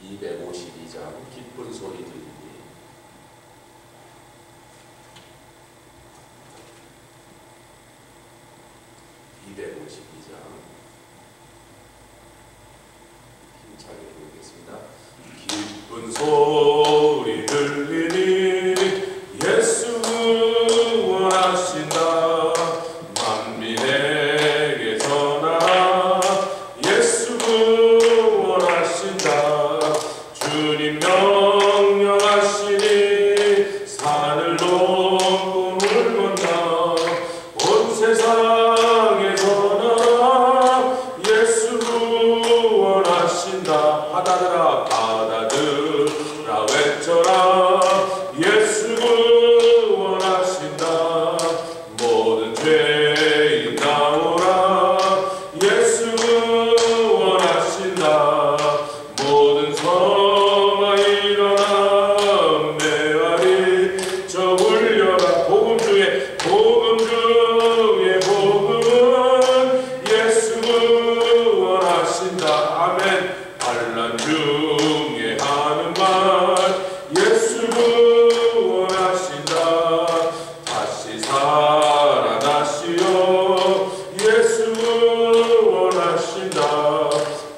252장 기쁜 소리 들리니. 힘차게 부르겠습니다. 기쁜 소리 들리니 예수 구원하신다. 만민에게 전하 예수 구원하신다. 주님 명령하시니 산을 넘고 물 건너 온 세상에 전하 예수 구원하신다. 바다들아 바다들아 외쳐라 예수 구원하신다. 모든 죄인 나오라 예수 구원하신다. 모든 성아 일어나 메아리 저 울려라. 복음 중에 복음은 예수 구원하신다. 아멘. 환난 중에 하는 말 예수 구원하신다. 다시 살아나시오 예수 구원하신다.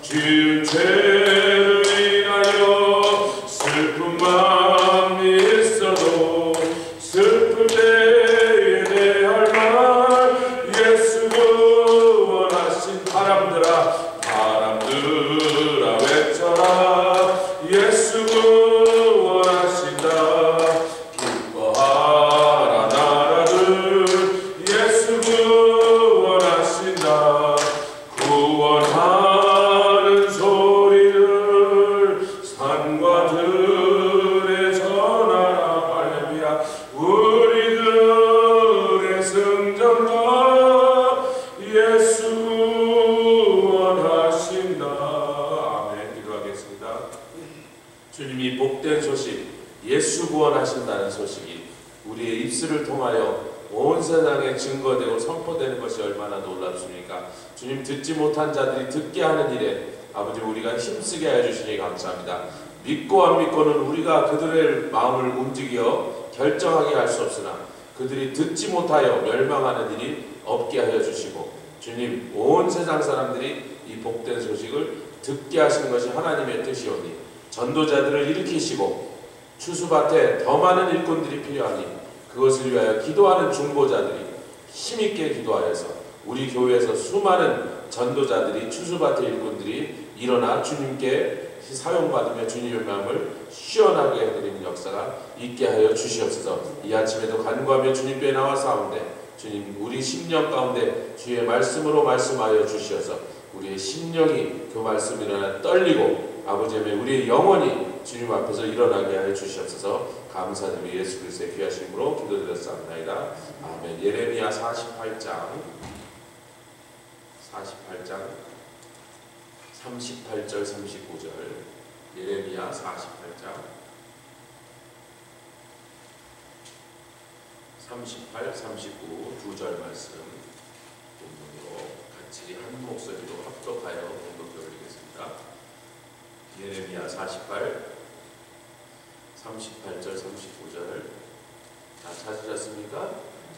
지은 죄를 인하여 슬픈 마음이 있어도 슬플 때에 대할 말 예수 구원하신. 바람들아 외쳐라 예수 구원하신다. 기뻐하라 나라들 예수 구원하신다. 구원하는 소리를 산과 들에 전하라. 할렐루야. 우리들의 승전가 예수 구원하신다. 아멘. 기도하겠습니다. 주님이 복된 소식, 예수 구원하신다는 소식이 우리의 입술을 통하여 온 세상에 증거되고 선포되는 것이 얼마나 놀랍습니까? 주님, 듣지 못한 자들이 듣게 하는 일에 아버지 우리가 힘쓰게 하여 주시니 감사합니다. 믿고 안 믿고는 우리가 그들의 마음을 움직여 결정하게 할 수 없으나 그들이 듣지 못하여 멸망하는 일이 없게 하여 주시고, 주님, 온 세상 사람들이 이 복된 소식을 듣게 하시는 것이 하나님의 뜻이오니 전도자들을 일으키시고 추수밭에 더 많은 일꾼들이 필요하니 그것을 위하여 기도하는 중보자들이 힘있게 기도하여서 우리 교회에서 수많은 전도자들이 추수밭의 일꾼들이 일어나 주님께 사용받으며 주님의 마음을 시원하게 해드리는 역사가 있게 하여 주시옵소서. 이 아침에도 간구하며 주님께 나와사오는데 주님, 우리 심령 가운데 주의 말씀으로 말씀하여 주시어서 우리의 심령이 그 말씀 일어나 떨리고 아버지의 우리의 영혼이 주님 앞에서 일어나게 하여 주시옵소서. 감사드리며 예수 그리스도의 귀하신 이름으로 기도드렸사옵나이다. 아멘. 예레미야 48장 38절 39절. 예레미야 48장 38, 39 두 절 말씀 본문으로 같이 한 목소리로 합독하여 공독해 올리겠습니다. 예레미야 48, 38절 39절. 다 찾으셨습니까?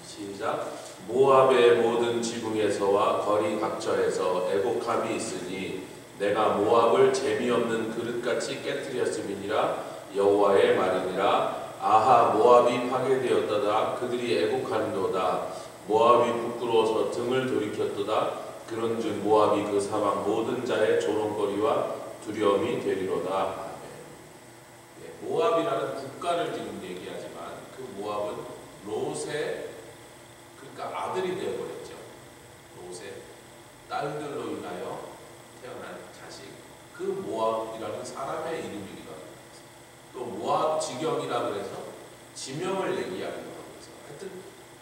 시작. 모압의 모든 지붕에서와 거리 각처에서 애곡함이 있으니 내가 모압을 재미없는 그릇같이 깨뜨렸음이니라. 여호와의 말이니라. 아하, 모압이 파괴되었도다. 그들이 애곡하는도다. 모압이 부끄러워서 등을 돌이켰도다. 그런즉 모압이 그 사방 모든 자의 조롱거리와 두려움이 되리로다. 아멘. 예, 모압이라는 국가를 지금 얘기하지만 그 모압은 롯의 그러니까 아들이 되어버렸죠. 롯의 딸들로 인하여 태어난 자식, 그 모압이라는 사람의 이름이기도 합니다. 또 모압 지경이라 그래서 지명을 얘기하기도 하고 있어요. 하여튼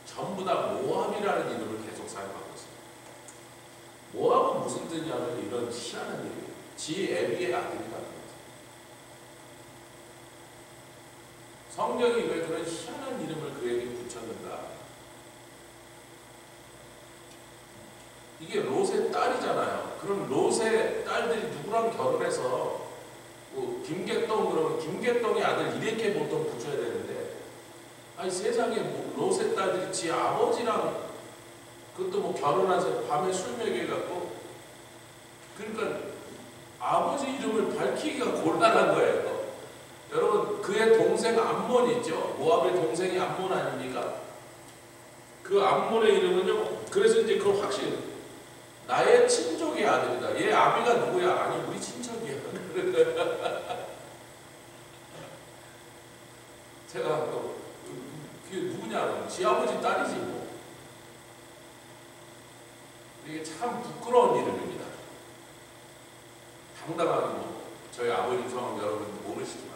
전부 다 모압이라는 이름을 계속 사용하고 있습니다. 모압은 무슨 뜻이냐면 이런 희한한 이름이에요. 지 애비의 아들이라는 거죠. 성경이 왜 그런 희한한 이름을 그에게 붙였는가? 이게 롯의 딸이잖아요. 그럼 롯의 딸들이 누구랑 결혼해서 뭐 김계동 그러면 김계동의 아들 이렇게 보통 붙여야 되는데, 아니 세상에 뭐 롯의 딸들이 지 아버지랑 그것도 뭐 결혼해서 밤에 술 먹여갖고, 그러니까 아버지 이름을 밝히기가 곤란한 거예요. 여러분 그의 동생 암몬 있죠? 모압의 동생이 암몬 아닙니까? 그 암몬의 이름은요, 그래서 이제 그걸 확실히 나의 친족의 아들이다. 얘 아비가 누구야? 아니 우리 친척이야. 제가 또 그게 누구냐? 지 아버지 딸이지 뭐. 이게 참 부끄러운 이름입니다. 당당하게 뭐 저희 아버님 성함 여러분도 모르시지만,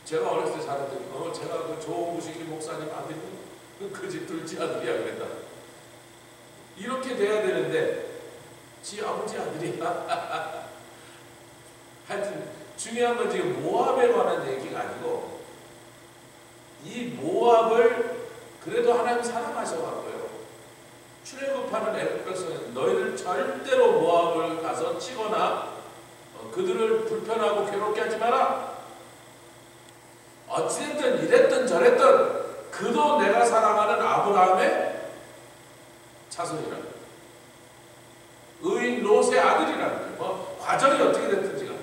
제가 어렸을 때 살았더니 제가 그 조홍구식이 목사님 아들이 그 집 둘째 아들이야 그랬다. 이렇게 돼야 되는데 지 아버지 아들이야. 하여튼 중요한 건 지금 모압에 관한 얘기가 아니고, 이 모압을 그래도 하나님 사랑하셔갖고요, 출애굽하는 애굽 백성은 너희들 절대로 모압을 가서 치거나 그들을 불편하고 괴롭게 하지 마라. 어찌됐든 이랬든 저랬든 그도 내가 사랑하는 아브라함의 자손이라, 의인 롯의 아들이라는 거예요. 뭐 과정이 어떻게 됐든지가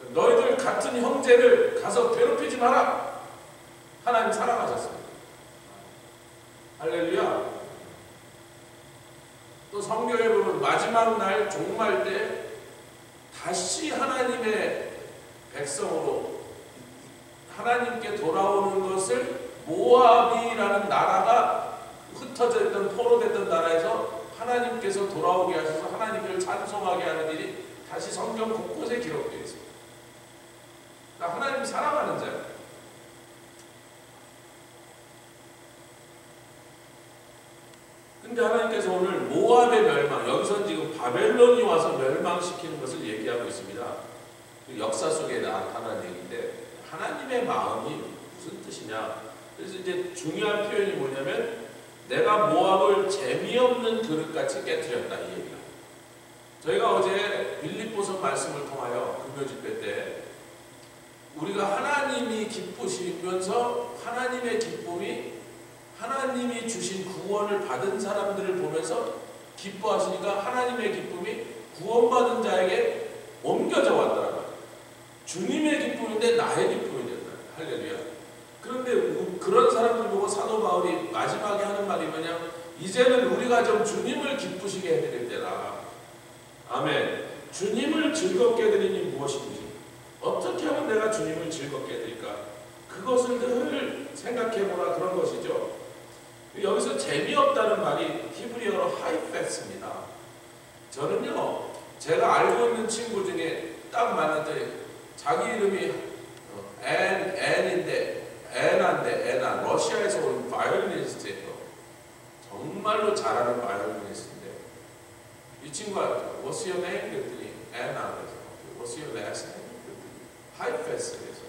너희들 같은 형제를 가서 괴롭히지 마라. 하나님 사랑하셨습니다. 할렐루야. 또 성경에 보면 마지막 날 종말 때 다시 하나님의 백성으로 하나님께 돌아오는 것을, 모압이라는 나라가 흩어져 있던 포로됐던 나라에서 하나님께서 돌아오게 하셔서 하나님을 찬송하게 하는 일이 다시 성경 곳곳에 기록되어 있습니다. 그러니까 하나님 사랑하는 자예요. 근데 하나님께서 오늘 모압의 멸망, 여기서 지금 바벨론이 와서 멸망시키는 것을 얘기하고 있습니다. 역사 속에 나타난 얘기인데, 하나님의 마음이 무슨 뜻이냐? 그래서 이제 중요한 표현이 뭐냐면, 내가 모압을 재미없는 그릇같이 깨뜨렸다, 이 얘기가. 저희가 어제 빌립보서 말씀을 통하여 금요 집회 때 우리가 하나님이 기쁘시면서 하나님의 기쁨이, 하나님이 주신 구원을 받은 사람들을 보면서 기뻐하시니까 하나님의 기쁨이 구원받은 자에게 옮겨져 왔더라고요. 주님의 기쁨인데 나의 기쁨이 된다. 할렐루야. 그런데 그런 사람들 보고 사도 바울이 마지막에 하는 말이 뭐냐? 이제는 우리가 좀 주님을 기쁘시게 해드릴 때다. 아멘. 주님을 즐겁게 해드리니 무엇인지, 어떻게 하면 내가 주님을 즐겁게 해드릴까? 그것을 늘 생각해보라, 그런 것이죠. 여기서 재미없다는 말이 히브리어로 하이패스입니다. 저는요, 제가 알고 있는 친구 중에 딱 만났더니 자기 이름이 애나 러시아에서 온 바이올리니스트예요. 정말로 잘하는 바이올리니스트인데, 이 친구가 What's your name? 그랬더니 애나. What's your last name? 하이패스에서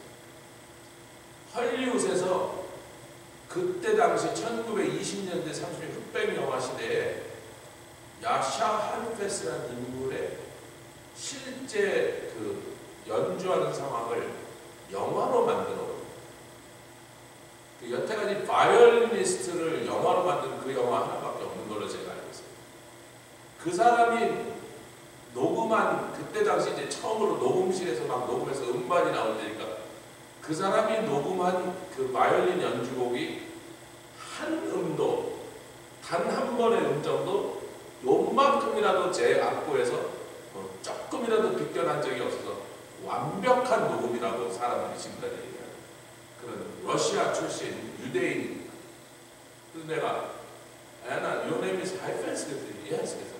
헐리우드에서 그때 당시 1920년대 30년 흑백 영화 시대에 야샤 하이패스라는 인물의 실제 그 연주하는 상황을 영화로 만들어, 그 여태까지 바이올리니스트를 영화로 만든 그 영화 하나밖에 없는 걸로 제가 알고 있어요. 그 사람이 녹음한, 그때 당시 이제 처음으로 녹음실에서 막 녹음해서 음반이 나올 때니까, 그 사람이 녹음한 그 바이올린 연주곡이 한 음도, 단 한 번의 음정도 요만큼이라도 제 악보에서 조금이라도 비껴난 적이 없어서 완벽한 녹음이라고 사람들이 지금까지 얘기해요. 그런 러시아 출신 유대인. 그래서 내가 애나 your name is 하이펜스 그랬더니 yes. 그래서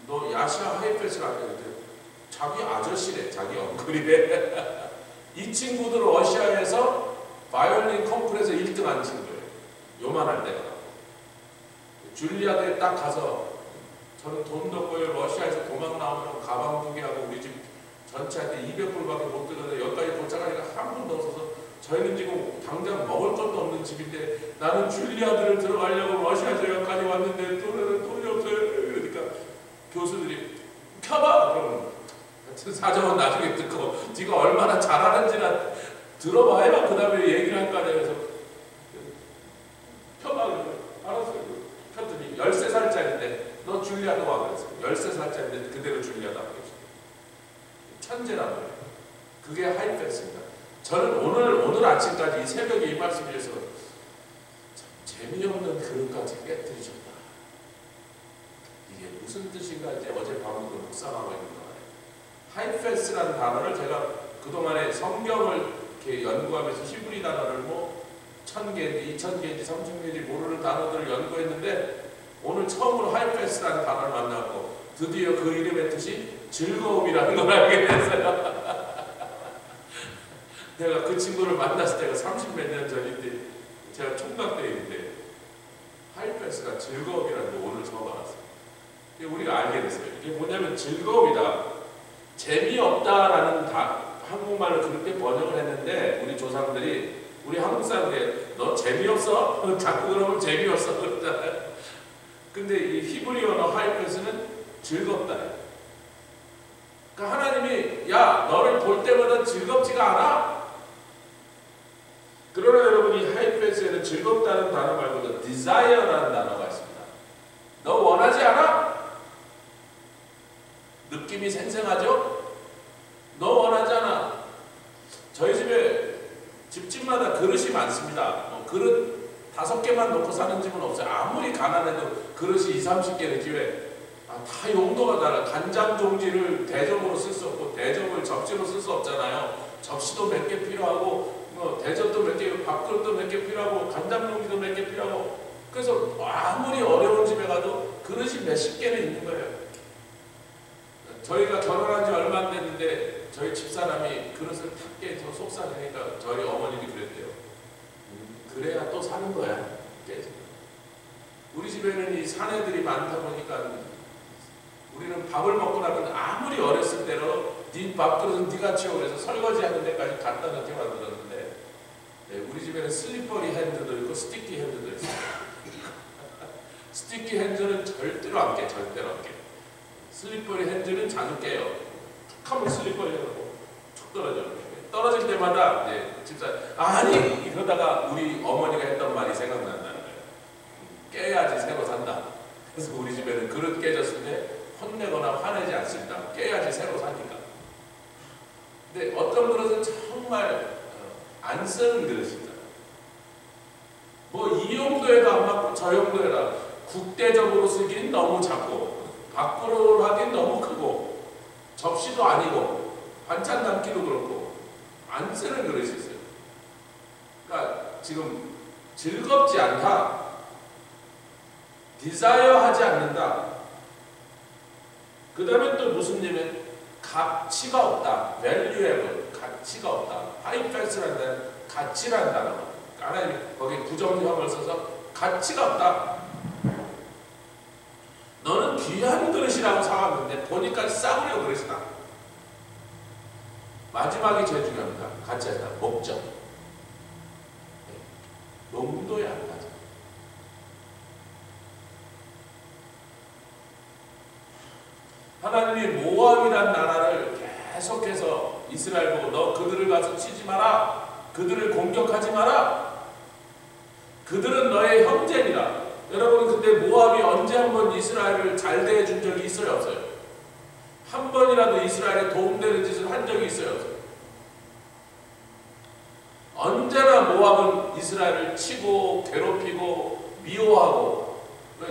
너 야샤 하이펜스라고 그랬더니 자기 아저씨래, 자기 엉클이래. 이 친구도 러시아에서 바이올린 콩쿠르에서 1등한 친구예요. 요만할 때가. 줄리아드에 딱 가서, 저는 돈도 없고요, 러시아에서 도망 나오면 가방 두 개하고 우리 집 전체한테 200불밖에 못 들었는데 여기까지 도착하니까 한 푼도 없어서, 저희는 지금 당장 먹을 것도 없는 집인데 나는 줄리아드를 들어가려고 러시아에서 여기까지 왔는데 돈이 없어요. 그러니까 교수들이 켜봐! 그러면 사정은 나중에 듣고 네가 얼마나 잘하는지나 들어봐야 그 다음에 얘기를 할 거 아니에요. 그래서 펴봐. 알았어요. 폈더니 13살짜리인데 너 줄리아도 와 그랬어요. 13살짜리인데 그대로 줄리아도 안 그랬어요. 천재란 말이에요. 그게 하이패스입니다. 저는 오늘 아침까지 이 새벽에 이 말씀을 해서 재미없는 그릇까지 깨뜨리셨다. 이게 무슨 뜻인가 이제 어젯밤부터 묵상하고 있는 거예요. 하이패스라는 단어를 제가 그동안에 성경을 이렇게 연구하면서 히브리 단어를 뭐 1000개인지 2000개인지 3000개인지 모르는 단어들을 연구했는데 오늘 처음으로 하이패스라는 단어를 만났고 드디어 그 이름의 뜻이 즐거움이라는 걸 알게 됐어요. 내가 그 친구를 만났을 때가 30몇 년 전인데 제가 총각대인데 하이패스가 즐거움이라는 거 오늘 처음 알았어요. 우리가 알게 됐어요. 이게 뭐냐면 즐거움이다. 재미없다라는 한국말로 그렇게 번역을 했는데 우리 조상들이 우리 한국 사람들이 너 재미없어? 자꾸 그러면 재미없어 그러잖아요. 근데 이 히브리어の하이패스는 즐겁다. 그러니까 하나님이 야 너를 볼 때마다 즐겁지가 않아? 그러나 여러분 이 하이패스에는 즐겁다는 단어 말고도 desire라는 단어가 있습니다. 너 원하지 않아? 느낌이 생생하죠? 너 원하지 않아? 저희 집마다 그릇이 많습니다. 그릇 5개만 놓고 사는 집은 없어요. 아무리 가난해도 그릇이 20, 30개는 기회. 다 용도가 달라. 간장 종지를 대접으로 쓸 수 없고 대접을 접시로 쓸 수 없잖아요. 접시도 몇 개 필요하고 대접도 몇 개, 밥그릇도 몇 개 필요하고 간장 종지도 몇 개 필요하고 그래서 아무리 어려운 집에 가도 그릇이 몇십 개는 있는 거예요. 저희가 결혼한 지 얼마 안 됐는데 저희 집사람이 그릇을 탁게 더 속상하니까 저희 어머님이 그랬대요. 그래야 또 사는 거야. 우리 집에는 이 사내들이 많다 보니까 우리는 밥을 먹고 나면 아무리 어렸을 때로 네 밥그릇은 네가 치워 그래서 설거지 하는 데까지 갖다 놓게 만들었는데 우리 집에는 슬리퍼리 핸드도 있고 스티키 핸드도 있어요. 스티키 핸드는 절대로 안 깨. 절대로 안 깨. 슬리퍼리 핸드는 자주 깨요. 툭 하면 슬리퍼리 하고 툭 떨어져요. 떨어질 때마다 집사 아니 이러다가 우리 어머니가 했던 말이 생각난다는 거예요. 깨야지 새로 산다. 그래서 우리 집에는 그릇 깨졌을 때 혼내거나 화내지 않습니다. 깨야지 새로 사니까. 근데 어떤 그릇은 정말 안 쓰는 그릇입니다. 뭐 이 용도에도 안 맞고 저 용도에다 국대접으로 쓰긴 너무 작고 밖으로 하긴 너무 크고 접시도 아니고 반찬 담기도 그렇고 안 쓰는 그릇이 있어요. 그러니까 지금 즐겁지 않다. 디자이어 하지 않는다. 그 다음에 또 무슨 일이면 가치가 없다. valuable. 가치가 없다. 하이패스라는 데는 가치라는 단어가 하나님이 거기 부정형을 써서 가치가 없다. 너는 귀한 그릇이라고 사왔는데 보니까 싸구려 그릇이다. 마지막이 제일 중요합니다. 가치하다. 목적. 용도에 안 맞아. 하나님이 모압이라는 나라를 계속해서 이스라엘 보고 너 그들을 가서 치지 마라. 그들을 공격하지 마라. 그들은 너의 형제니라. 여러분 근데 모압이 언제 한번 이스라엘을 잘 대해준 적이 있어요? 없어요? 한 번이라도 이스라엘에 도움되는 짓을 한 적이 있어요? 없어요? 언제나 모압은 이스라엘을 치고 괴롭히고 미워하고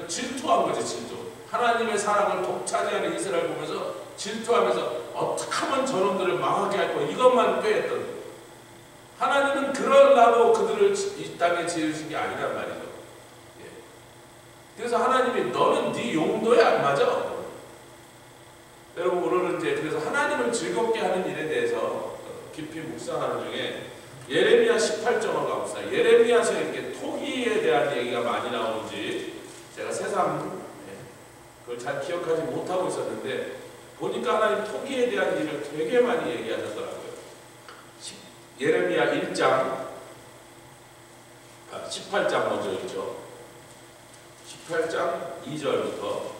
질투한 거지. 질투. 하나님의 사랑을 독차지하는 이스라엘 보면서 질투하면서 어떻게 하면 저놈들을 망하게 할 거야 이것만 꾀했던 거예요. 하나님은 그러려고 그들을 이 땅에 지으신 게 아니란 말이죠. 그래서 하나님이 너는 네 용도에 안 맞아. 여러분 오늘은 이제 그래서 하나님을 즐겁게 하는 일에 대해서 깊이 묵상하는 중에 예레미야 18장을 가봅시다. 예레미야서 이렇게 토기에 대한 얘기가 많이 나오는지 제가 새삼 그걸 잘 기억하지 못하고 있었는데 보니까 하나님 토기에 대한 일을 되게 많이 얘기하셨더라고요. 예레미야 1장 18장 먼저 있죠. 18장 2절부터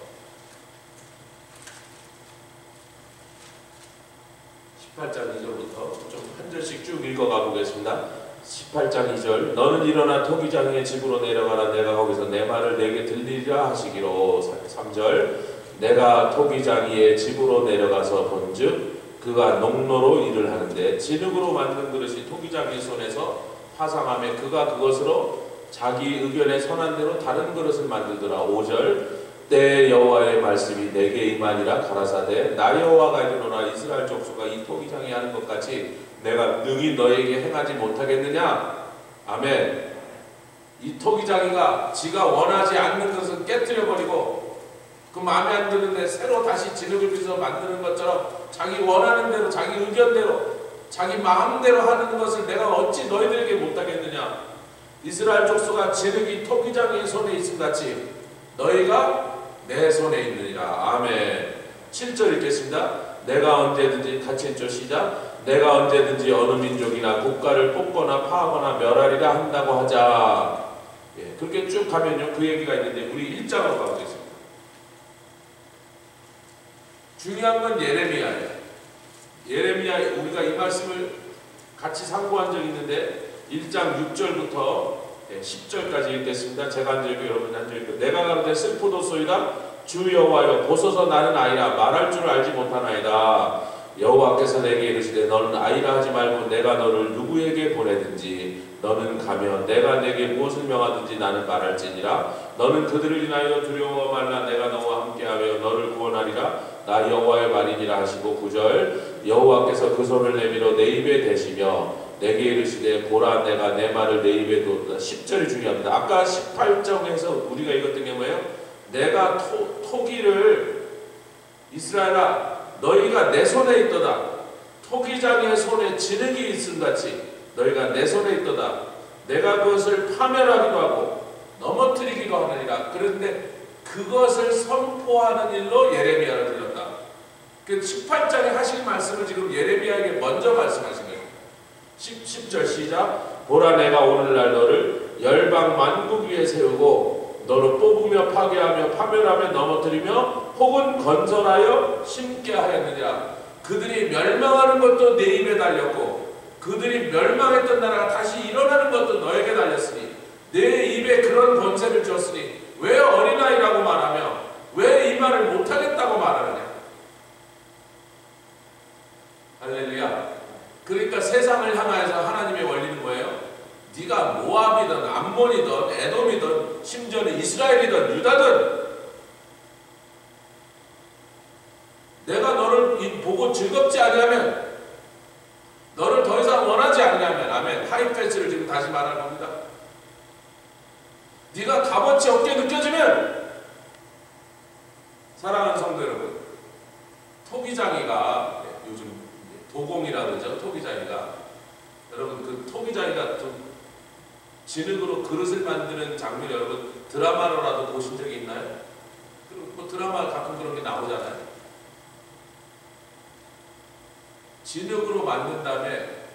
18장 2절부터 좀 한 절씩 쭉 읽어가 보겠습니다. 18장 2절 너는 일어나 토기장이의 집으로 내려가라. 내가 거기서 내 말을 내게 들리리라 하시기로. 3절 내가 토기장이의 집으로 내려가서 본즉 그가 농로로 일을 하는데 진흙으로 만든 그릇이 토기장이의 손에서 파상하며 그가 그것으로 자기 의견에 선한 대로 다른 그릇을 만들더라. 5절 때 여호와의 말씀이 내게 임하니라. 가라사대 나 여호와가 이르노라. 이스라엘 족속아 이 토기장이 하는 것 같이 내가 능히 너에게 행하지 못하겠느냐. 아멘. 이 토기장이가 지가 원하지 않는 것을 깨뜨려버리고 그 마음에 안 드는데 새로 다시 진흙을 빚어 만드는 것처럼 자기 원하는 대로 자기 의견대로 자기 마음대로 하는 것을 내가 어찌 너희들에게 못하겠느냐. 이스라엘 족속아 진흙이 토기장이의 손에 있음같이 너희가 내 손에 있느니라. 아멘. 7절 읽겠습니다. 내가 언제든지 같이 읽죠. 시작. 내가 언제든지 어느 민족이나 국가를 뽑거나 파하거나 멸하리라 한다고 하자. 예, 그렇게 쭉 가면요 그 얘기가 있는데 우리 1장으로 가보겠습니다. 중요한 건 예레미야예요. 예레미야 우리가 이 말씀을 같이 상고한 적이 있는데 1장 6절부터 10절까지 읽겠습니다. 제가 한 절이고 여러분이 한 절이고 내가 가로되 슬프도소이다 주 여호와여 보소서 나는 아이라 말할 줄 알지 못하나이다. 여호와께서 내게 이르시되 너는 아이라 하지 말고 내가 너를 누구에게 보내든지 너는 가며 내가 내게 무엇을 명하든지 나는 말할지니라. 너는 그들을 인하여 두려워 말라. 내가 너와 함께하며 너를 구원하리라. 나 여호와의 말이니라 하시고 9절 여호와께서 그 손을 내밀어 내 입에 대시며 내게 이르시되 보라 내가 내 말을 내 입에 두었다. 10절이 중요합니다. 아까 18장에서 우리가 읽었던 게 뭐예요? 내가 토기를 이스라엘아 너희가 내 손에 있도다. 토기장의 손에 진흙이 있음같이 너희가 내 손에 있도다. 내가 그것을 파멸하기도 하고 넘어뜨리기도 하느니라. 그런데 그것을 선포하는 일로 예레미야를 불렀다. 그 18장에 하신 말씀을 지금 예레미야에게 먼저 말씀하신 거예요. 10절 시작. 보라 내가 오늘날 너를 열방 만국 위에 세우고 너를 뽑으며 파괴하며 파멸하며 넘어뜨리며 혹은 건설하여 심게 하였느니라. 그들이 멸망하는 것도 내 입에 달렸고 그들이 멸망했던 나라가 다시 일어나는 것도 너에게 달렸으니 내 입에 그런 권세를 줬으니 왜 어린아이라고 말하며 왜 이 말을 못하겠다고 말하느냐. 할렐루야. 그러니까 세상을 향하여서 하나님의 원리는 뭐예요? 네가 모압이든 암몬이든 에돔이든 심지어는 이스라엘이든 유다든 내가 너를 보고 즐겁지 않으면 너를 더 이상 원하지 않으면 아멘. 하이패스를 지금 다시 말하는 겁니다. 네가 값어치 없게 느껴지면 사랑하는 성도 여러분 토기장이가 요즘 도공이라 그러죠. 토기장이가 여러분 그 토기장이가 좀 진흙으로 그릇을 만드는 장면 여러분 드라마로라도 보신 적이 있나요? 뭐 드라마 가끔 그런 게 나오잖아요. 진흙으로 만든 다음에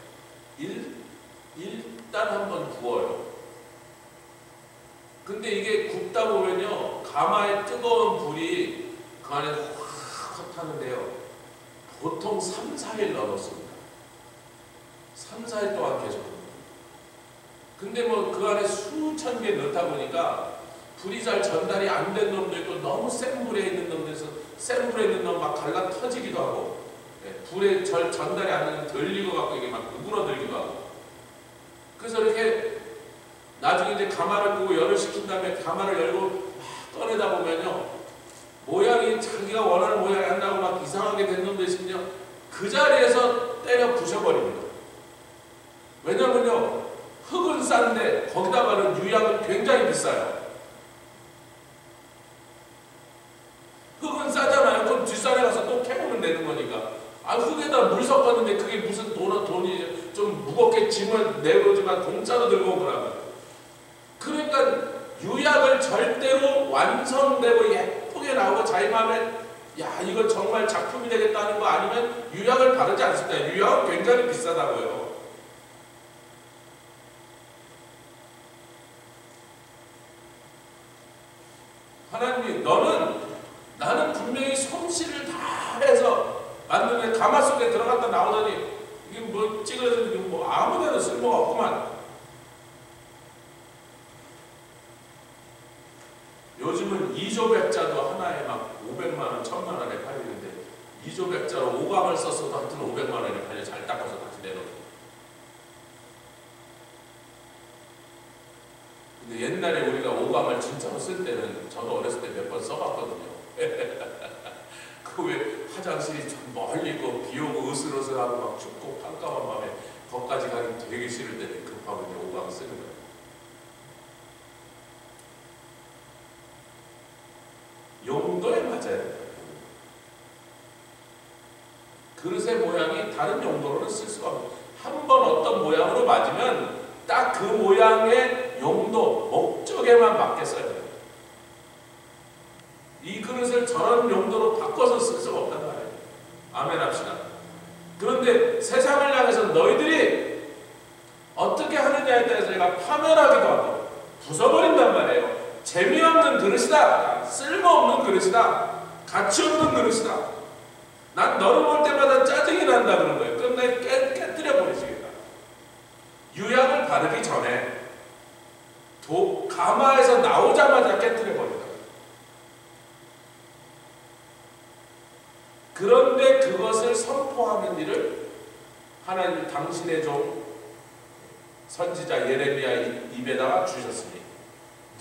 일단 한번 구워요. 근데 이게 굽다 보면요 가마의 뜨거운 불이 그 안에 확 타는데요 보통 3, 4일 넘었습니다. 3, 4일 동안 계속. 근데 뭐 그 안에 수천 개 넣다 보니까 불이 잘 전달이 안 된 놈도 있고 너무 센 불에 있는 놈들에서 센 불에 있는 놈 막 갈라 터지기도 하고 불에 전달이 안 되는 덜 익어갖고 이게 막 누그러들기도 하고. 그래서 이렇게 나중에 이제 가마를 끄고 열을 식힌 다음에 가마를 열고 막 꺼내다 보면요 모양이 자기가 원하는 모양이 안 나고 막 이상하게 된 놈도 있으면요 그 자리에서 때려 부셔버립니다. 왜냐면요 흙은 싼데 거기다가는 유약은 굉장히 비싸요. 흙은 싸잖아요. 그럼 뒷산에 가서 또 캐보면 되는 거니까. 아 흙에다 물 섞었는데 그게 무슨 돈이 좀 무겁게 짐을 내보지만 공짜로 들고 오더라고요. 그러니까 유약을 절대로 완성되고 예쁘게 나오고 자기 마음에 야 이거 정말 작품이 되겠다는 거 아니면 유약을 바르지 않습니다. 유약은 굉장히 비싸다고요. 하나님이 나는 분명히 솜씨를 다 해서 만드는데 가마 속에 들어갔다 나오더니 이게 뭐 찌그러져 뭐 아무데나 쓸모가 없구만. 요즘은 2조 백자도 하나에 막 500만 원, 1000만 원에 팔리는데 2조 백자로 5강을 썼어도 하여튼 500만 원에 팔려. 잘 닦아서 다시 내놓고. 근데 옛날에 우리가 5강을 진짜로 쓸 때는 저도 어렸을 때 몇 번 써봤거든요. 그 왜 화장실이 좀 멀리 있고 비 오고 으슬으슬하고 막 춥고 깜깜한 밤에 거기까지 가기 되게 싫을 때 급하면 5강 쓰는 거예요. 용도에 맞아야 돼요. 그릇의 모양이 다른 용도로는 쓸 수가 없어요. 한 번 어떤 모양으로 맞으면 딱 그 모양의 용도, 목적에만 맞게 써야 돼요. 이 그릇을 저런 용도로 바꿔서 쓸 수가 없단 말이에요. 아멘 합시다. 그런데 세상을 향해서 너희들이 어떻게 하느냐에 대해서 제가 파멸하기도 하고 부숴버린단 말이에요. 재미없는 그릇이다. 쓸모없는 그릇이다. 가치 없는 그릇이다. 난 너를 볼 때마다 짜증이 난다 그런 거예요. 끝내 깨뜨려 버리시겠다. 유약을 바르기 전에 가마에서 나오자마자 깨뜨려 버린다. 그런데 그것을 선포하는 일을 하나님 당신의 종 선지자 예레미야 입에다가 주셨으니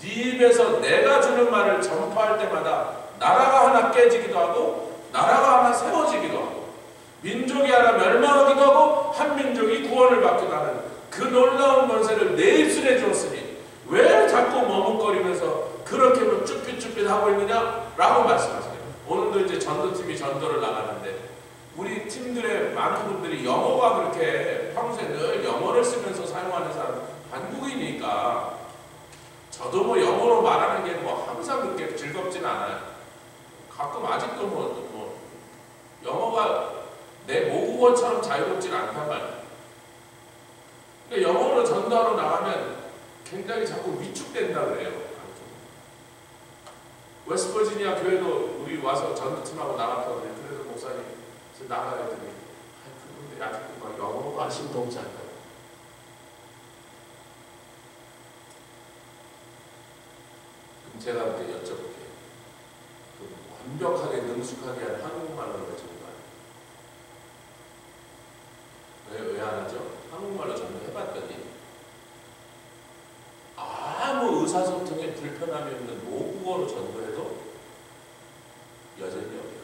네 입에서 내가 주는 말을 전파할 때마다 나라가 하나 깨지기도 하고 나라가 하나 세워지기도 하고 민족이 하나 멸망하기도 하고 한 민족이 구원을 받기도 하는 그 놀라운 권세를 내 입술에 주었으니 왜 자꾸 머뭇거리면서 그렇게 뭐 쭈삣쭈삣 하고 있느냐? 라고 말씀하세요. 오늘도 이제 전도팀이 전도를 나가는데 우리 팀들의 많은 분들이 영어가 그렇게 평소에 늘 영어를 쓰면서 사용하는 사람 한국인이니까 저도 뭐 영어로 말하는 게 뭐 항상 그렇게 즐겁진 않아요. 가끔 아직도 뭐 영어가 내 모국어처럼 자유롭진 않단 말이에요. 그러니까 영어로 전도하러 나가면 굉장히 자꾸 위축된다 그래요. 웨스트버지니아 교회도 우리 와서 전도팀하고 나갔거든요. 그래서 목사님 나가야 했더니 그분들이 아직도 막 영어가 신동치 않다고. 그럼 제가 이제 여쭤볼게요. 완벽하게 능숙하게 한 한국말로 여쭤볼까요? 왜 안 하죠? 한국말로 전도해봤더니 아무 의사소통에 불편함이 없는 모국어로 전도해도 여전히 어려워요.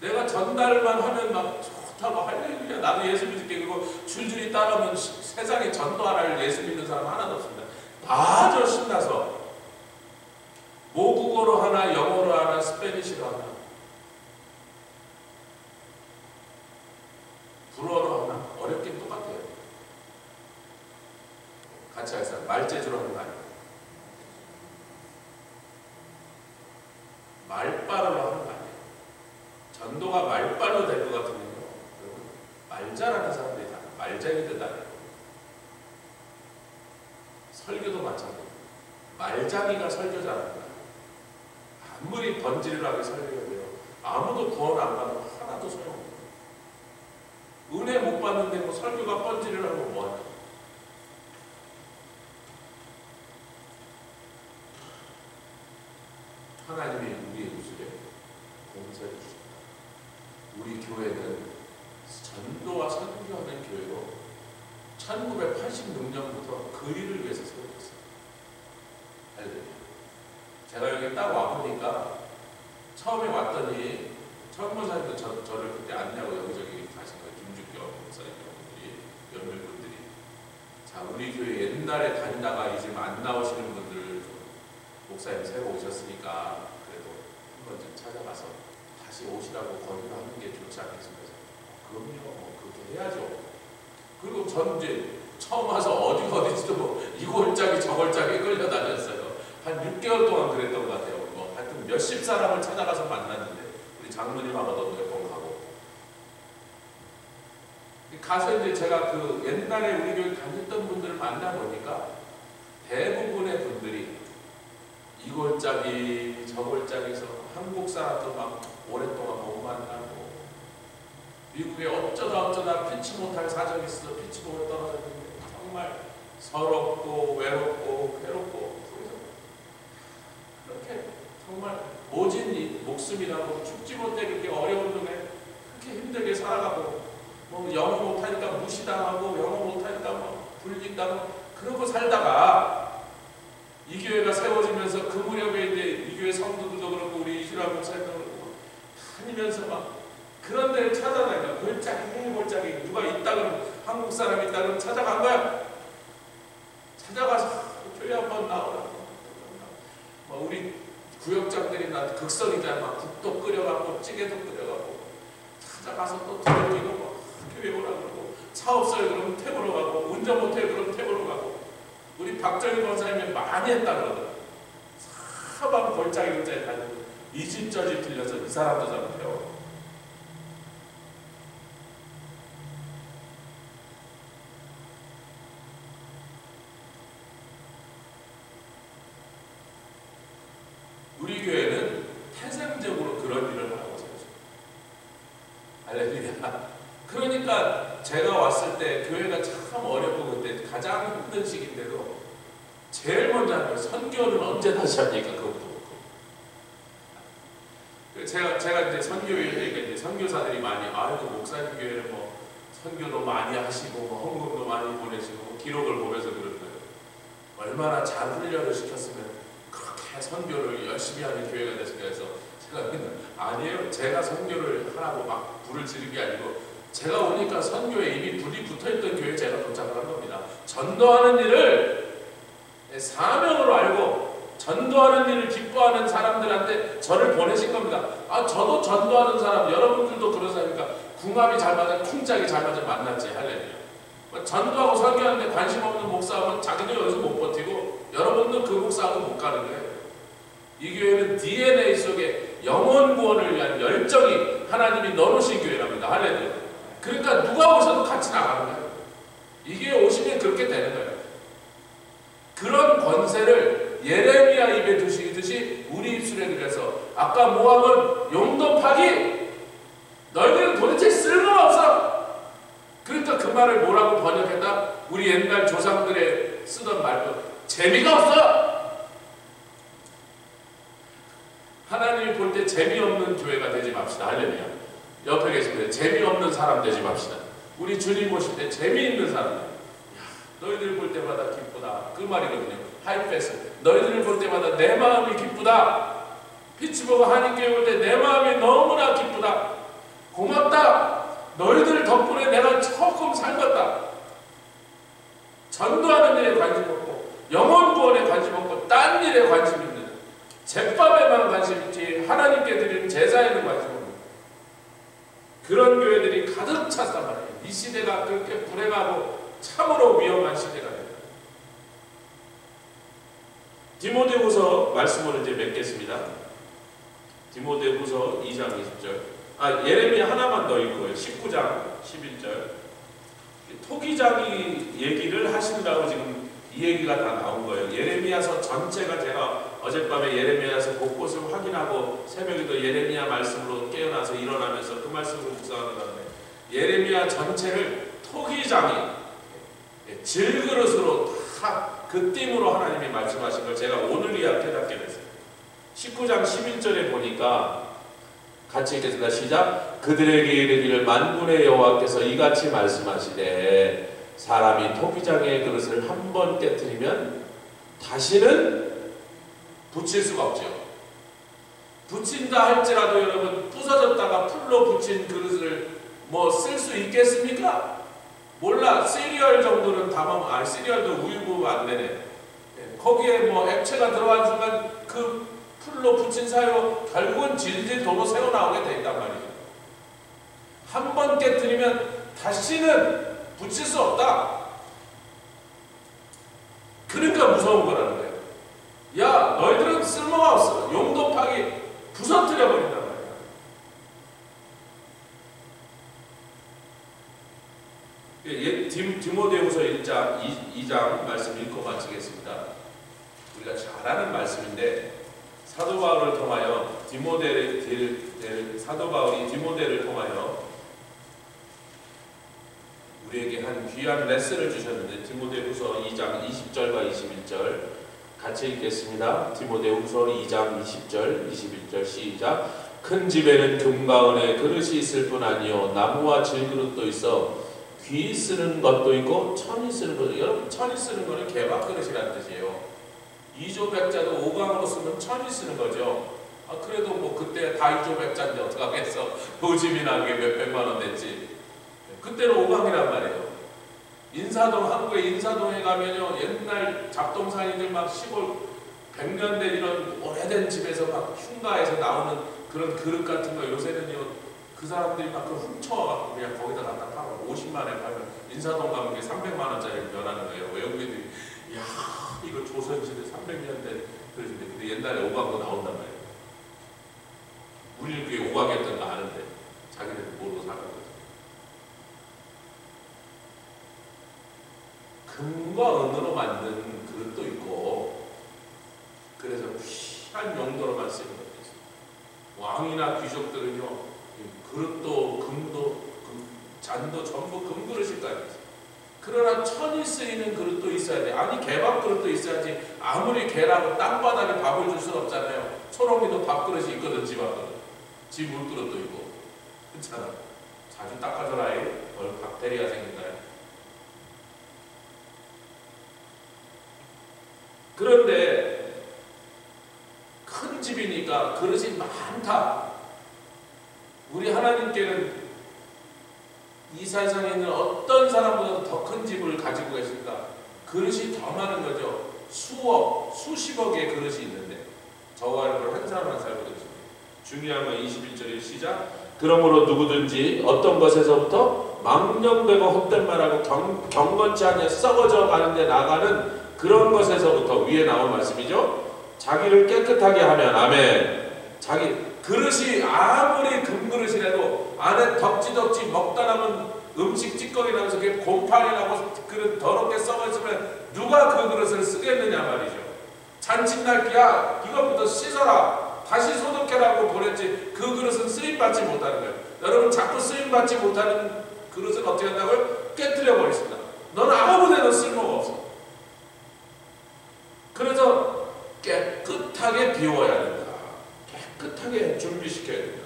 내가 전달만 하면 막 좋다고 할렐루야 나도 예수 믿을게 그리고 줄줄이 따라오면 세상에 전도할 예수 믿는 사람 하나도 없습니다. 다 저 신나서 모국어로 하나 영어로 하나 스페니쉬로 하나 불어로 하나 어렵긴 똑같아요. 같이 할 사람 말재주로 하는 거 아니에요. 말바로 하는 거 아니에요. 전도가 말발로 될 것 같으면요. 말 잘하는 사람들이 다 말쟁이들 아니에요. 설교도 마찬가지예요. 말장이가 설교 잘하는 거예요. 아무리 번지르르하게 설교해도요. 아무도 구원 안 받으면 하나도 소용없어요. 은혜 못 받는데 뭐 설교가 번지르르하고 뭐하냐. 하나님이 우리의 입술에 공세해 주십니다. 우리 교회는 전도와 선교하는 교회로 1986년부터 그 일을 위해서 세워졌어요. 할렐루야. 제가 여기 딱 와보니까 처음에 왔더니 천모사님도 저를 그때 안내하고 여기저기 가신 거예요. 김주경 목사님 분들이 몇몇 분들이 자 우리 교회 옛날에 다니다가 이제 안 나오시는 분들 좀 목사님 새로 오셨으니까 그래도 한번 좀 찾아가서 다시 오시라고 권유하는 게 좋지 않겠습니까? 그럼요. 그렇게 해야죠. 그리고 전 이제 처음 와서 어디지도 뭐 이 골짜기 저 골짜기 끌려다녔어요. 한 6개월 동안 그랬던 것 같아요. 뭐 하여튼 몇십 사람을 찾아가서 만났는데 우리 장로님하고도 몇 번 가고 가서 이제 제가 그 옛날에 우리 교회 다녔던 분들을 만나보니까 대부분의 분들이 이 골짜기 저 골짜기에서 한국 사람도 막 오랫동안 못 만나고 미국에 어쩌다 피치 못할 사정이 있어 피치 못할 떨어졌는데 정말 서럽고 외롭고 괴롭고 그렇게 정말 모진 목숨이라고 죽지 못해 그렇게 어려운 놈에 그렇게 힘들게 살아가고 뭐 영어 못하니까 무시당하고 영어 못하니까 뭐 불린다고 그러고 살다가 이 교회가 세워지면서 그 무렵에 이제 이 교회 성도들도 그렇고 우리 이주라 목사님도 그렇고 다니면서 막 그런 데를 찾아다니까 골짜기 누가 있다 그러면 한국 사람이 있다 그러면 찾아간 거야. 찾아가서 교회 한번 나오라고 우리 구역장들이 나 극성이잖아. 막 국도 끓여가고 찌개도 끓여가고 찾아가서 또 들어오고 막 교회 오라고 그러고 차 없어요 그러면 태우러 가고 운전 못해요 그러면 태우러 가고 우리 박정희 권사님이 많이 했다 그러더라. 사방 골짜기 다니고 이 집 저 집 들려서 이 사람도 좀 배워. 우리 교회는 태생적으로 그런 일을 하고 있어요. 할렐루야. 그러니까 제가 왔을 때 교회가 참 어렵고 그때 가장 힘든 시기인데도 제일 먼저 하는 선교는 언제 다시 합니까? 그것도 그렇고. 제가 이제 선교회니까 이제 선교사들이 많이 아이고 목사님 교회는 뭐 선교도 많이 하시고 뭐 헌금도 많이 보내시고 뭐 기록을 보면서 그런 거예요. 얼마나 잘 훈련을 시켰으면 그렇게 선교를 열심히 하는 교회가 됐을까 해서 제가 아니에요. 제가 선교를 하라고 막 불을 지르는 게 아니고 제가 오니까 선교에 이미 불이 붙어있던 교회에 제가 도착을 한 겁니다. 전도하는 일을 사명으로 알고 전도하는 일을 기뻐하는 사람들한테 저를 보내신 겁니다. 아 저도 전도하는 사람 여러분들도 그런 사람이니까 궁합이 잘 맞아 쿵짝이 잘 맞아 만났지 할렐루야. 전도하고 설교하는데 관심 없는 목사하면 자기도 여기서 못 버티고 여러분도 그 목사하고 못 가는 거예요. 이 교회는 DNA 속에 영혼 구원을 위한 열정이 하나님이 넣어놓으신 교회랍니다. 할렐루야. 그러니까 누가 오셔도 같이 나가는 거예요. 이 교회 오시면 그렇게 되는 거예요. 그런 권세를 예레미야 입에 두시듯이 우리 입술에 들여서 아까 모함은 용도 파기 너희들은 도대체 쓸모가 없어. 그러니까 그 말을 뭐라고 번역했다? 우리 옛날 조상들의 쓰던 말도 재미가 없어. 하나님이 볼 때 재미없는 교회가 되지 맙시다. 할렐루야. 옆에 계시면 재미없는 사람 되지 맙시다. 우리 주님 보실 때 재미있는 사람. 너희들 볼 때마다 기쁘다. 그 말이거든요. 하이패스. 너희들을 볼 때마다 내 마음이 기쁘다. 피츠버그 한인교회 볼 때 내 마음이 너무나 기쁘다. 고맙다. 너희들 덕분에 내가 조금 살겠다. 전도하는 일에 관심 없고 영혼 구원에 관심 없고 딴 일에 관심 있는 제밥에만 관심 있지 하나님께 드리는 제사에는 관심 없는 그런 교회들이 가득 찼단 말이에요. 이 시대가 그렇게 불행하고 참으로 위험한 시대가 됩니다. 디모데후서 말씀을 이제 맺겠습니다. 디모데후서 2장 20절. 예레미야 하나만 더 읽고요. 19장 11절. 토기장이 얘기를 하시느라고 지금 이 얘기가 다 나온 거예요. 예레미야서 전체가 제가 어젯밤에 예레미야서 곳곳을 확인하고 새벽에도 예레미야 말씀으로 깨어나서 일어나면서 그 말씀을 묵상하는 가운데 예레미야 전체를 토기장이 질그릇으로 다 그 띵으로 하나님이 말씀하신 걸 제가 오늘이야 깨닫게 됐어요. 19장 11절에 보니까 같이 읽겠습니다. 시작. 그들에게 이르기를 만군의 여호와께서 이같이 말씀하시되 사람이 토기장의 그릇을 한 번 깨뜨리면 다시는 붙일 수가 없죠. 붙인다 할지라도 여러분 부서졌다가 풀로 붙인 그릇을 뭐 쓸 수 있겠습니까? 몰라. 시리얼 정도는 담으면 시리얼도 우유 안 되네. 거기에 뭐 액체가 들어간 순간 그 풀로 붙인 사유 결국은 질질 도로 새어 나오게 돼 있단 말이에요. 한 번 깨뜨리면 다시는 붙일 수 없다. 그러니까 무서운 거라는 거예요. 야 너희들은 쓸모가 없어. 용도 파기 부서뜨려 버린단 말이에요. 디모데후서 1장 2장 말씀 읽고 마치겠습니다. 우리가 잘 아는 말씀인데 사도 바울을 통하여 사도 바울이 디모데를 통하여 우리에게 한 귀한 레슨을 주셨는데 디모데후서 2장 20절과 21절 같이 읽겠습니다. 디모데후서 2장 20절 21절 시작. 큰 집에는 금과 은의 그릇이 있을 뿐 아니요 나무와 질그릇도 있어 귀 쓰는 것도 있고 천이 쓰는 것도. 여러분 천이 쓰는 거는 개밥 그릇이라는 뜻이에요. 2조 백자도 5강으로 쓰면 천이 쓰는 거죠. 그래도 뭐 그때 다 2조 백자인데 어떡하겠어. 요즘이 나게 몇백만 원 냈지. 그때는 5강이란 말이에요. 인사동, 한국의 인사동에 가면요 옛날 잡동사니들 막 시골 100년 된 이런 오래된 집에서 막 흉가에서 나오는 그런 그릇 같은 거 요새는요 그 사람들이 막 그 훔쳐와갖고 그냥 거기다 갖다 팔고 50만원에 팔면 인사동 가면 300만 원짜리 변하는 거예요. 외국인들이 야 이거 조선시대 300년 된 그릇인데 근데 옛날에 5강도 나온단 말이에요. 우리는 그게 5강이었던 거 아는데 자기네들 모르고 사는 거죠. 금과 은으로 만든 그릇도 있고 그래서 귀한 용도로만 쓰는 것도 있어요. 왕이나 귀족들은요 그릇도 금도 잔도 전부 금그릇일 거 아니에요. 그러나 천이 쓰이는 그릇도 있어야 돼. 아니 개밥 그릇도 있어야지. 아무리 개라고 땅바닥에 밥을 줄 수는 없잖아요. 초롱이도 밥그릇이 있거든. 집 앞그릇 집 물그릇도 있고 그렇잖아. 자주 닦아줘라. 얼 박테리아 생긴다요. 그런데 큰 집이니까 그릇이 많다. 우리 하나님께는 이 세상에 있는 어떤 사람보다도 더 큰 집을 가지고 계십니다. 그릇이 더 많은 거죠. 수억, 수십억의 그릇이 있는데 저와 여러분 한 사람 한 사람 그릇입니다. 중요한 건 21절의 시작. 그러므로 누구든지 어떤 것에서부터 망령되고 헛된 말하고 경건치 않게 썩어져 가는데 나가는 그런 것에서부터 위에 나온 말씀이죠. 자기를 깨끗하게 하면 아멘. 자기 그릇이 아무리 금그릇이라도 안에 덕지덕지 먹다 남은 음식 찌꺼기 나면서 그게 곰팡이 나고 그릇 더럽게 썩어 있으면 누가 그 그릇을 쓰겠느냐 말이죠. 잔칫날 야 이것부터 씻어라 다시 소독해라고 보냈지 그 그릇은 쓰임받지 못하는 거예요. 여러분 자꾸 쓰임받지 못하는 그릇은 어떻게 한다고요? 깨뜨려 버리십니다. 너는 아무 데도 쓸모가 없어. 그래서 깨끗하게 비워야 된다. 깨끗하게 준비시켜야 된다.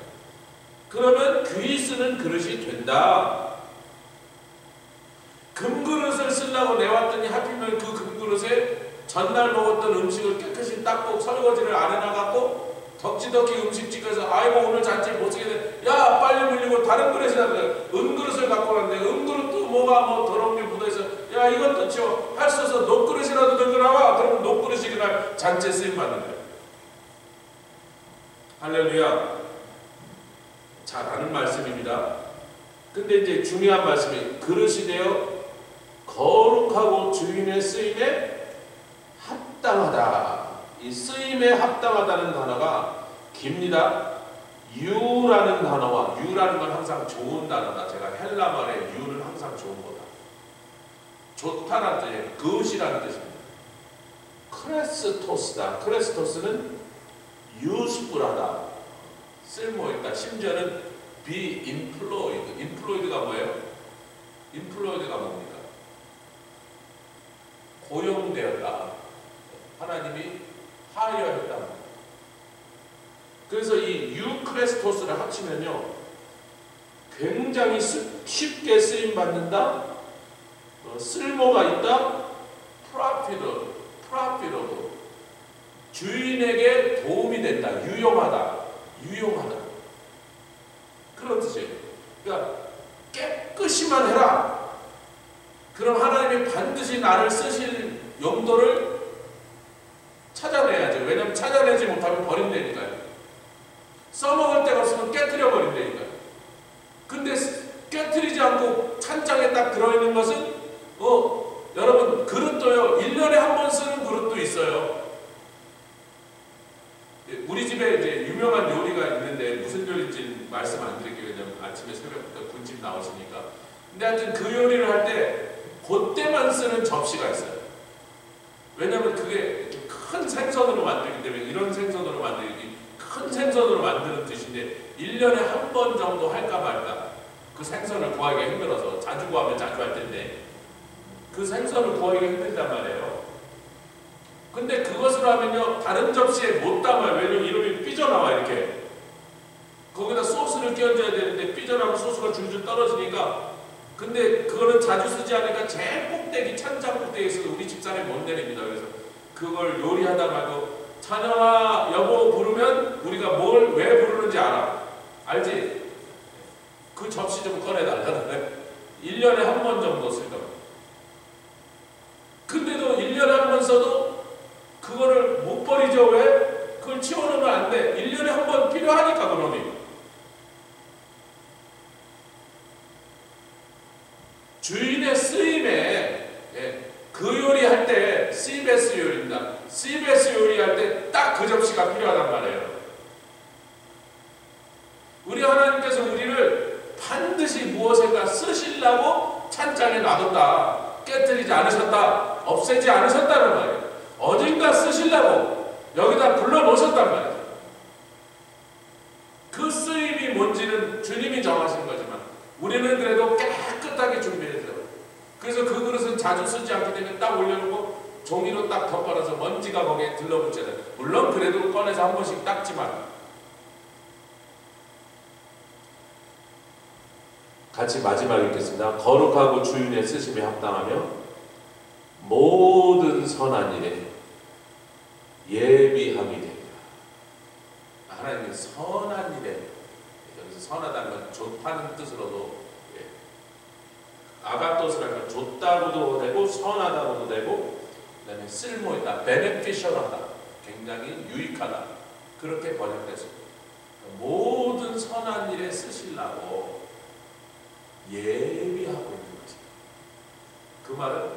그러면 귀 쓰는 그릇이 된다. 금그릇을 쓰려고 내왔더니 하필이면 그 금그릇에 전날 먹었던 음식을 깨끗이 닦고 설거지를 안 해나가고 덕지덕지 음식 찍어서 아이고 오늘 잔치 못 쓰게 돼. 야 빨리 물리고 다른 그릇이나 은그릇을 갖고 왔는데 은그릇도 뭐가 뭐 더러운 게 묻어있어. 야 이것도 치워. 할 수 없어. 녹그릇이라도 들고 나와. 그러면 녹그릇이 그날 잔치에 쓰임받는 거예요. 할렐루야. 잘 아는 말씀입니다. 근데 이제 중요한 말씀이 그릇이 되어 거룩하고 주인의 쓰임에 합당하다. 이 쓰임에 합당하다는 단어가 깁니다. 유라는 단어와 유라는 건 항상 좋은 단어다. 제가 헬라말에 유는 항상 좋은 거다. 좋다는 뜻이에요. 그것이라는 뜻입니다. 크레스토스다. 크레스토스는 유스풀하다. 쓸모있다. 심지어는 be employed. employed가 뭐예요? employed가 뭡니까? 고용되었다. 하나님이 하여했다. 그래서 이 유크레스토스를 합치면요 굉장히 쉽게 쓰임받는다, 쓸모가 있다, profitable, 주인에게 도움이 된다, 유용하다, 그런 뜻이에요. 그러니까 깨끗이만 해라. 그럼 하나님이 반드시 나를 쓰실 용도를 찾아내야죠. 왜냐하면 찾아내지 못하면 버린다니까요. 써먹을 데가 없으면 깨트려 버린다니까요. 근데 깨트리지 않고 찬장에 딱 들어있는 것은 여러분 그릇도요 1년에 한 번 쓰는 그릇도 있어요. 우리 집에 이제 유명한 요리가 있는데 무슨 요리인지 말씀 안 드릴게요. 왜냐면 아침에 새벽부터 군집 나오시니까. 근데 하여튼 그 요리를 할 때 그때만 쓰는 접시가 있어요. 왜냐면 그게 큰 생선으로 만들기 때문에 이런 생선으로 만들기 큰 생선으로 만드는 뜻인데 1년에 한 번 정도 할까 말까. 그 생선을 구하기가 힘들어서 자주 구하면 자주 할 텐데 그 생선을 구하기가 힘들단 말이에요. 근데 그것을 하면요 다른 접시에 못 담아요. 왜냐면 이름이 삐져나와 이렇게. 거기다 소스를 끼얹어야 되는데 삐져나오면 소스가 줄줄 떨어지니까. 근데 그거는 자주 쓰지 않으니까 제일 꼭대기 찬장 꼭대기에서 우리 집사람이 못 내립니다. 그래서 그걸 요리하다 말고 찬영아 여보 부르면 우리가 뭘 왜 부르는지 알아. 알지? 그 접시 좀 꺼내달라는데 1년에 한 번 정도 쓸 겁니다. 근데도 1년에 한 번 써도 그거를 못 버리죠. 왜? 그걸 치워놓으면 안 돼. 1년에 한 번 필요하니까 그놈이. 주인의 쓰임에 그 요리할 때 CBS 요리입니다. CBS 요리할 때 딱 그 접시가 필요하단 말이에요. 우리 하나님께서 우리를 반드시 무엇인가 쓰시려고 찬장에 놔뒀다. 깨뜨리지 않으셨다. 없애지 않으셨다는 말이에요. 어딘가 쓰시려고 여기다 불러놓으셨단 말이에요. 그 쓰임이 뭔지는 주님이 정하신 거지만 우리는 그래도 깨끗하게 준비해서 그래서 그 그릇은 자주 쓰지 않기 때문에 딱 올려놓고 종이로 딱 덮어놔서 먼지가 거기에 들러붙잖아요. 물론 그래도 꺼내서 한 번씩 닦지만 같이 마지막 읽겠습니다. 거룩하고 주인의 쓰심에 합당하며 모든 선한 일에 예비함이 되리라. 하나님의 선한 일에 여기서 선하다는 건 좋다는 뜻으로도 아가토스라는 건 좋다고도 되고 선하다고도 되고 그 다음에 쓸모있다, 베네피셜하다, 굉장히 유익하다 그렇게 번역됐습니다. 모든 선한 일에 쓰시려고 예비하고 있는 것입니다. 그 말은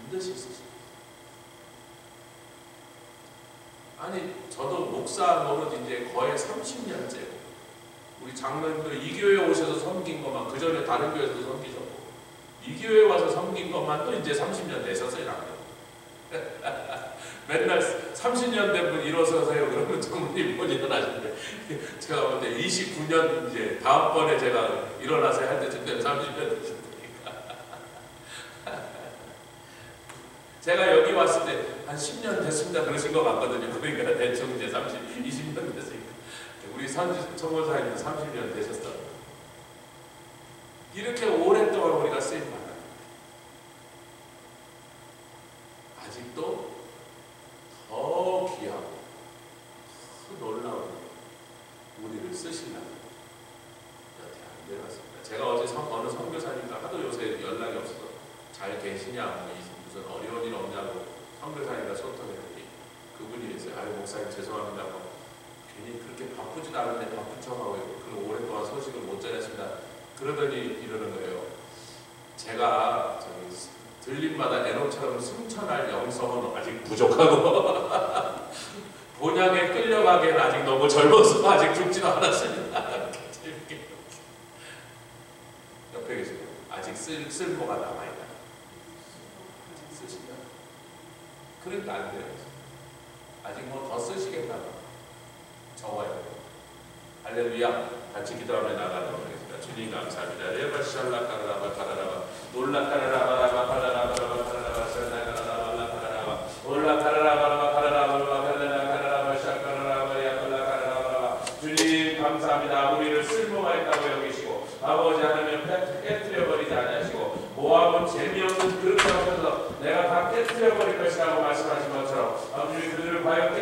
반드시 쓰십니다. 아니 저도 목사 노릇 이제 거의 30년째고 우리 장로님들 이 교회에 오셔서 섬긴 것만 그 전에 다른 교회에서도 섬기셨고 이 교회에 와서 섬긴 것만도 이제 30년 되셨어요. 맨날 30년 된 분 일어서세요 그러면 장로님 못 일어나시는데 제가 볼 때 29년 이제 다음번에 제가 일어나세요 할 때쯤 되면 30년 되셨으니까 제가 여기 왔을 때 한 10년 됐습니다 그러신 것 같거든요. 그러니까 대충 이제 20년 됐으니까 우리 청원사님도 30년 되셨어요. 이렇게 오랫동안 우리가 쓰임 받아요. 아직도 더 귀하고 더 놀라운 우리를 쓰시려고 여태 안 되었습니다. 제가 어제 어느 선교사님과 하도 요새 연락이 없어서 잘 계시냐 무슨 어려운 일 없냐고 선교사님과 소통했더니 그분이 있어요. 아유 목사님 죄송합니다. 괜히 그렇게 바쁘지도 않은데 바쁜 척하고 그런 오랫동안 소식을 못 전했습니다. 그러더니 이러는 거예요. 제가 저기 들림마다 애노처럼 승천할 영성은 아직 부족하고 본향에 끌려가기엔 아직 너무 젊어서 아직 죽지도 않았습니다. 옆에 계시고 아직 쓸모가 남아있다. 아직 쓰시면 그러니까 안 돼요. 아직 뭐 더 쓰시겠다. 적어요. 할렐루야. 같이 기도하며 나가도록 하겠습니다. 주님 감사합니다. 레바샬라 카라라바 카라라바 놀라 카라라바라바 카라라바라바 카라라바 샬라카라라바 카라라바 올라 카라라바라바 카라라바라바 카라라바 샤카라라바 야콜라 카라라바라바 주님 감사합니다. 우리를 쓸모가 있다고 여기시고 아버지 하나님 깨뜨려버리지 않으시고 모압은 재미없는 그릇 앞에서 내가 다 깨뜨려버릴 것이라고 말씀하신 것처럼 아버지 그들을 과연